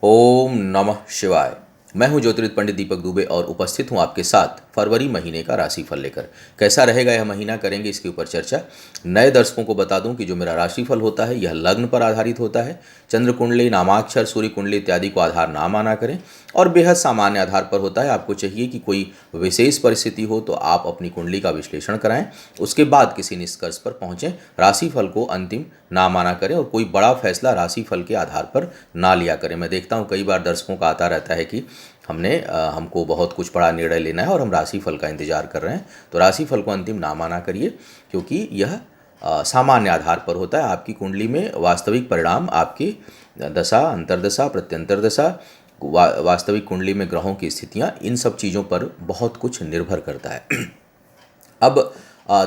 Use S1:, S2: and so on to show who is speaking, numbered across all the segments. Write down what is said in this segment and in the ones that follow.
S1: ओम नमः शिवाय। मैं हूं ज्योतिर्विद पंडित दीपक दुबे और उपस्थित हूं आपके साथ फरवरी महीने का राशिफल लेकर। कैसा रहेगा यह महीना, करेंगे इसके ऊपर चर्चा। नए दर्शकों को बता दूं कि जो मेरा राशिफल होता है यह लग्न पर आधारित होता है। चंद्र कुंडली, नामाक्षर, सूर्य कुंडली इत्यादि को आधार ना माना करें और बेहद सामान्य आधार पर होता है। आपको चाहिए कि कोई विशेष परिस्थिति हो तो आप अपनी कुंडली का विश्लेषण कराएं, उसके बाद किसी निष्कर्ष पर पहुंचें। राशिफल को अंतिम ना माना करें और कोई बड़ा फैसला राशिफल के आधार पर ना लिया करें। मैं देखता हूं कई बार दर्शकों का आता रहता है कि हमको बहुत कुछ बड़ा निर्णय लेना है और हम राशिफल का इंतजार कर रहे हैं। तो राशिफल को अंतिम ना माना करिए, क्योंकि यह सामान्य आधार पर होता है। आपकी कुंडली में वास्तविक परिणाम आपकी दशा, अंतर्दशा, प्रत्यंतर दशा, वास्तविक कुंडली में ग्रहों की स्थितियां, इन सब चीज़ों पर बहुत कुछ निर्भर करता है। अब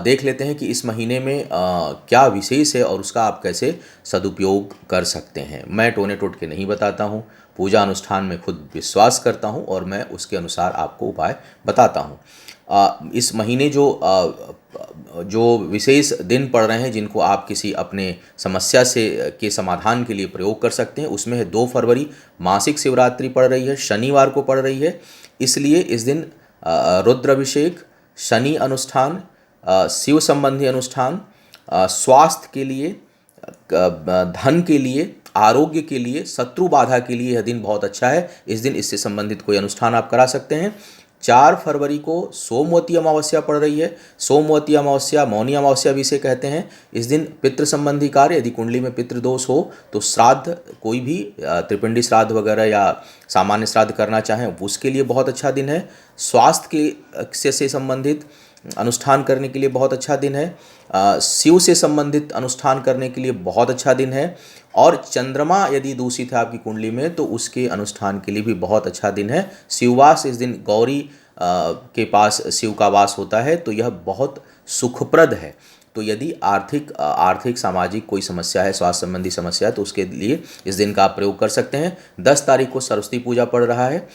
S1: देख लेते हैं कि इस महीने में क्या विशेष है और उसका आप कैसे सदुपयोग कर सकते हैं। मैं टोने टोट के नहीं बताता हूँ, पूजा अनुष्ठान में खुद विश्वास करता हूँ और मैं उसके अनुसार आपको उपाय बताता हूँ। इस महीने जो विशेष दिन पड़ रहे हैं, जिनको आप किसी अपने समस्या के समाधान के लिए प्रयोग कर सकते हैं, उसमें है 2 फरवरी मासिक शिवरात्रि पड़ रही है, शनिवार को पड़ रही है। इसलिए इस दिन रुद्राभिषेक, शनि अनुष्ठान, शिव संबंधी अनुष्ठान, स्वास्थ्य के लिए, धन के लिए, आरोग्य के लिए, शत्रु बाधा के लिए यह दिन बहुत अच्छा है। इस दिन इससे संबंधित कोई अनुष्ठान आप करा सकते हैं। 4 फरवरी को सोमवती अमावस्या पड़ रही है। सोमवती अमावस्या, मौनी अमावस्या भी इसे कहते हैं। इस दिन पितृ संबंधी कार्य, यदि कुंडली में पितृदोष हो तो श्राद्ध, कोई भी त्रिपिंडी श्राद्ध वगैरह या सामान्य श्राद्ध करना चाहें उसके लिए बहुत अच्छा दिन है। स्वास्थ्य के से संबंधित अनुष्ठान करने के लिए बहुत अच्छा दिन है। शिव से संबंधित अनुष्ठान करने के लिए बहुत अच्छा दिन है। और चंद्रमा यदि दूषित है आपकी कुंडली में तो उसके अनुष्ठान के लिए भी बहुत अच्छा दिन है। शिववास, इस दिन गौरी के पास शिव का वास होता है, तो यह बहुत सुखप्रद है। तो यदि आर्थिक सामाजिक कोई समस्या है, स्वास्थ्य संबंधी समस्या है, तो उसके लिए इस दिन का आप प्रयोग कर सकते हैं। 10 तारीख को सरस्वती पूजा पड़ रहा है,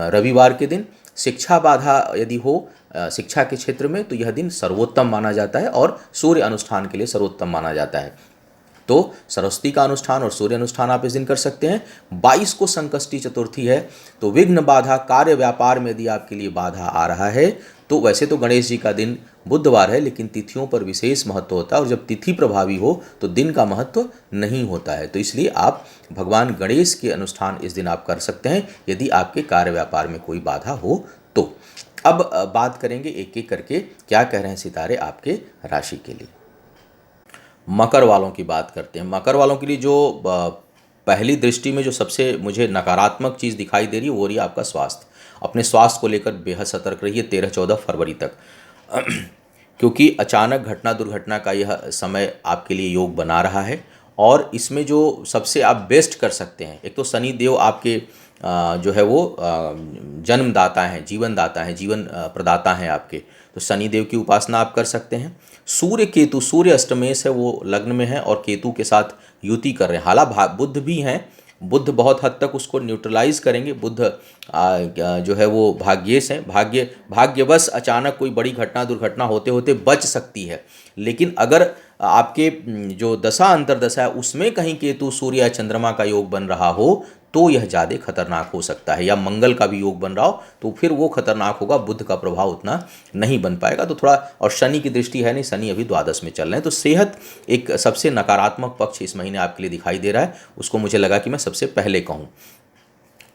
S1: रविवार के दिन। शिक्षा बाधा यदि हो शिक्षा के क्षेत्र में, तो यह दिन सर्वोत्तम माना जाता है और सूर्य अनुष्ठान के लिए सर्वोत्तम माना जाता है। तो सरस्वती का अनुष्ठान और सूर्य अनुष्ठान आप इस दिन कर सकते हैं। 22 को संकष्टी चतुर्थी है, तो विघ्न बाधा, कार्य व्यापार में यदि आपके लिए बाधा आ रहा है, तो वैसे तो गणेश जी का दिन बुधवार है, लेकिन तिथियों पर विशेष महत्व होता है और जब तिथि प्रभावी हो तो दिन का महत्व नहीं होता है। तो इसलिए आप भगवान गणेश के अनुष्ठान इस दिन आप कर सकते हैं, यदि आपके कार्य व्यापार में कोई बाधा हो तो। अब बात करेंगे एक एक करके क्या कह रहे हैं सितारे आपके राशि के लिए। मकर वालों की बात करते हैं। मकर वालों के लिए जो पहली दृष्टि में जो सबसे मुझे नकारात्मक चीज़ दिखाई दे रही है वो रही आपका स्वास्थ्य। अपने स्वास्थ्य को लेकर बेहद सतर्क रहिए 13-14 फरवरी तक, क्योंकि अचानक घटना दुर्घटना का यह समय आपके लिए योग बना रहा है। और इसमें जो सबसे आप बेस्ट कर सकते हैं, एक तो शनि देव आपके जो है वो जन्मदाता हैं, जीवनदाता हैं, जीवन प्रदाता हैं आपके, तो शनि देव की उपासना आप कर सकते हैं। सूर्य केतु, सूर्य अष्टमेश है, वो लग्न में है और केतु के साथ युति कर रहे हैं। हालांकि बुध भी हैं, बुध बहुत हद तक उसको न्यूट्रलाइज करेंगे। बुध जो है वो भाग्येश हैं, भाग्यवश अचानक कोई बड़ी घटना दुर्घटना होते होते बच सकती है। लेकिन अगर आपके जो दशा अंतर्दशा है उसमें कहीं केतु, सूर्य या चंद्रमा का योग बन रहा हो तो यह ज़्यादा खतरनाक हो सकता है, या मंगल का भी योग बन रहा हो तो फिर वो खतरनाक होगा। बुध का प्रभाव उतना नहीं बन पाएगा, तो थोड़ा, और शनि की दृष्टि है नहीं, शनि अभी द्वादश में चल रहे हैं, तो सेहत एक सबसे नकारात्मक पक्ष इस महीने आपके लिए दिखाई दे रहा है, उसको मुझे लगा कि मैं सबसे पहले कहूँ।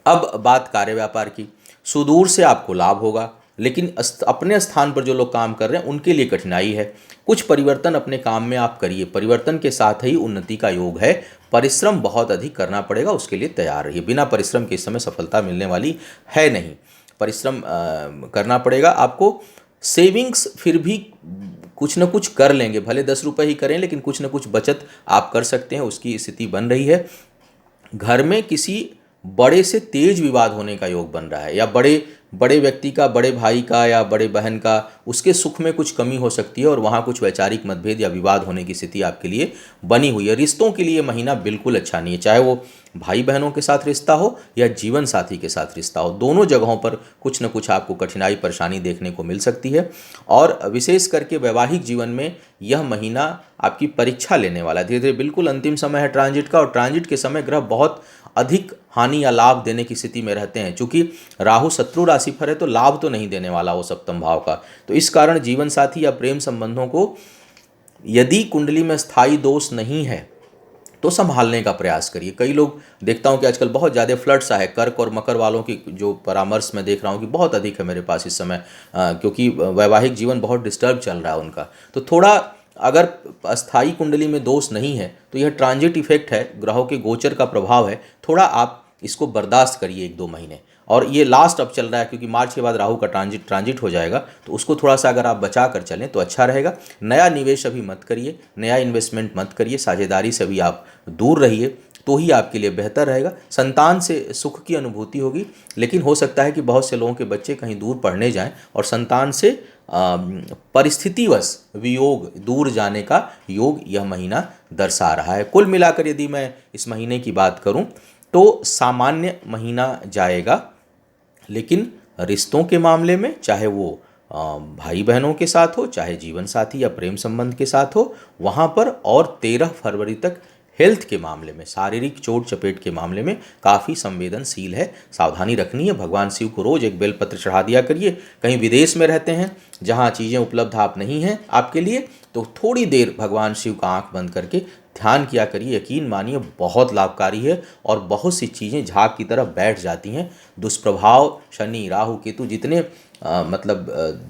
S1: अब बात कार्य व्यापार की। सुदूर से आपको लाभ होगा, लेकिन अपने स्थान पर जो लोग काम कर रहे हैं उनके लिए कठिनाई है। कुछ परिवर्तन अपने काम में आप करिए, परिवर्तन के साथ ही उन्नति का योग है। परिश्रम बहुत अधिक करना पड़ेगा, उसके लिए तैयार रहिए। बिना परिश्रम के इस समय सफलता मिलने वाली है नहीं, परिश्रम करना पड़ेगा आपको। सेविंग्स फिर भी कुछ न कुछ कर लेंगे, भले 10 रुपये ही करें, लेकिन कुछ न कुछ बचत आप कर सकते हैं, उसकी स्थिति बन रही है। घर में किसी बड़े से तेज विवाद होने का योग बन रहा है, या बड़े व्यक्ति का, बड़े भाई का या बड़े बहन का, उसके सुख में कुछ कमी हो सकती है और वहाँ कुछ वैचारिक मतभेद या विवाद होने की स्थिति आपके लिए बनी हुई है। रिश्तों के लिए महीना बिल्कुल अच्छा नहीं है, चाहे वो भाई बहनों के साथ रिश्ता हो या जीवन साथी के साथ रिश्ता हो, दोनों जगहों पर कुछ न कुछ आपको कठिनाई परेशानी देखने को मिल सकती है। और विशेष करके वैवाहिक जीवन में यह महीना आपकी परीक्षा लेने वाला है। धीरे धीरे बिल्कुल अंतिम समय है ट्रांजिट का, और ट्रांजिट के समय ग्रह बहुत अधिक हानि या लाभ देने की स्थिति में रहते हैं। चूंकि राहु शत्रु राशिफल है तो लाभ तो नहीं देने वाला वो सप्तम भाव का, तो इस कारण जीवन साथी या प्रेम संबंधों को यदि कुंडली में स्थायी दोष नहीं है तो संभालने का प्रयास करिए। कई लोग देखता हूं कि आजकल बहुत ज़्यादा फ्लड सा है, कर्क और मकर वालों की जो परामर्श मैं देख रहा हूं कि बहुत अधिक है मेरे पास इस समय, क्योंकि वैवाहिक जीवन बहुत डिस्टर्ब चल रहा है उनका। तो थोड़ा अगर अस्थाई कुंडली में दोष नहीं है तो यह ट्रांजिट इफेक्ट है, ग्रहों के गोचर का प्रभाव है, थोड़ा आप इसको बर्दाश्त करिए 1-2 महीने। और ये लास्ट अब चल रहा है क्योंकि मार्च के बाद राहु का ट्रांजिट हो जाएगा, तो उसको थोड़ा सा अगर आप बचा कर चलें तो अच्छा रहेगा। नया निवेश अभी मत करिए, नया इन्वेस्टमेंट मत करिए, साझेदारी से भी आप दूर रहिए, तो ही आपके लिए बेहतर रहेगा। संतान से सुख की अनुभूति होगी, लेकिन हो सकता है कि बहुत से लोगों के बच्चे कहीं दूर पढ़ने जाएं और संतान से परिस्थितिवश वियोग, दूर जाने का योग यह महीना दर्शा रहा है। कुल मिलाकर यदि मैं इस महीने की बात करूं तो सामान्य महीना जाएगा, लेकिन रिश्तों के मामले में, चाहे वो भाई बहनों के साथ हो, चाहे जीवन साथी या प्रेम संबंध के साथ हो, वहाँ पर और 13 फरवरी तक हेल्थ के मामले में, शारीरिक चोट चपेट के मामले में काफ़ी संवेदनशील है, सावधानी रखनी है। भगवान शिव को रोज एक बेलपत्र चढ़ा दिया करिए। कहीं विदेश में रहते हैं जहाँ चीज़ें उपलब्ध आप नहीं हैं आपके लिए, तो थोड़ी देर भगवान शिव का आंख बंद करके ध्यान किया करिए। यकीन मानिए बहुत लाभकारी है और बहुत सी चीज़ें झाग की तरह बैठ जाती हैं। दुष्प्रभाव शनि राहु केतु जितने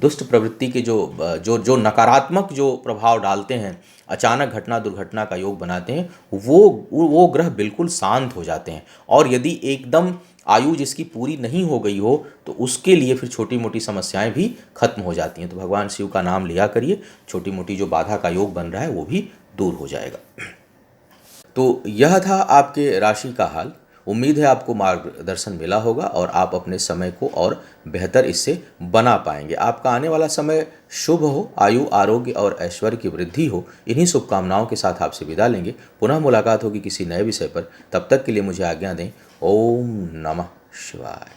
S1: दुष्ट प्रवृत्ति के जो नकारात्मक जो प्रभाव डालते हैं, अचानक घटना दुर्घटना का योग बनाते हैं, वो ग्रह बिल्कुल शांत हो जाते हैं। और यदि एकदम आयु जिसकी पूरी नहीं हो गई हो तो उसके लिए फिर छोटी मोटी समस्याएं भी खत्म हो जाती हैं। तो भगवान शिव का नाम लिया करिए, छोटी मोटी जो बाधा का योग बन रहा है वो भी दूर हो जाएगा। तो यह था आपके राशि का हाल। उम्मीद है आपको मार्गदर्शन मिला होगा और आप अपने समय को और बेहतर इससे बना पाएंगे। आपका आने वाला समय शुभ हो, आयु आरोग्य और ऐश्वर्य की वृद्धि हो। इन्हीं शुभकामनाओं के साथ आपसे विदा लेंगे। पुनः मुलाकात होगी किसी नए विषय पर। तब तक के लिए मुझे आज्ञा दें। ओम नमः शिवाय।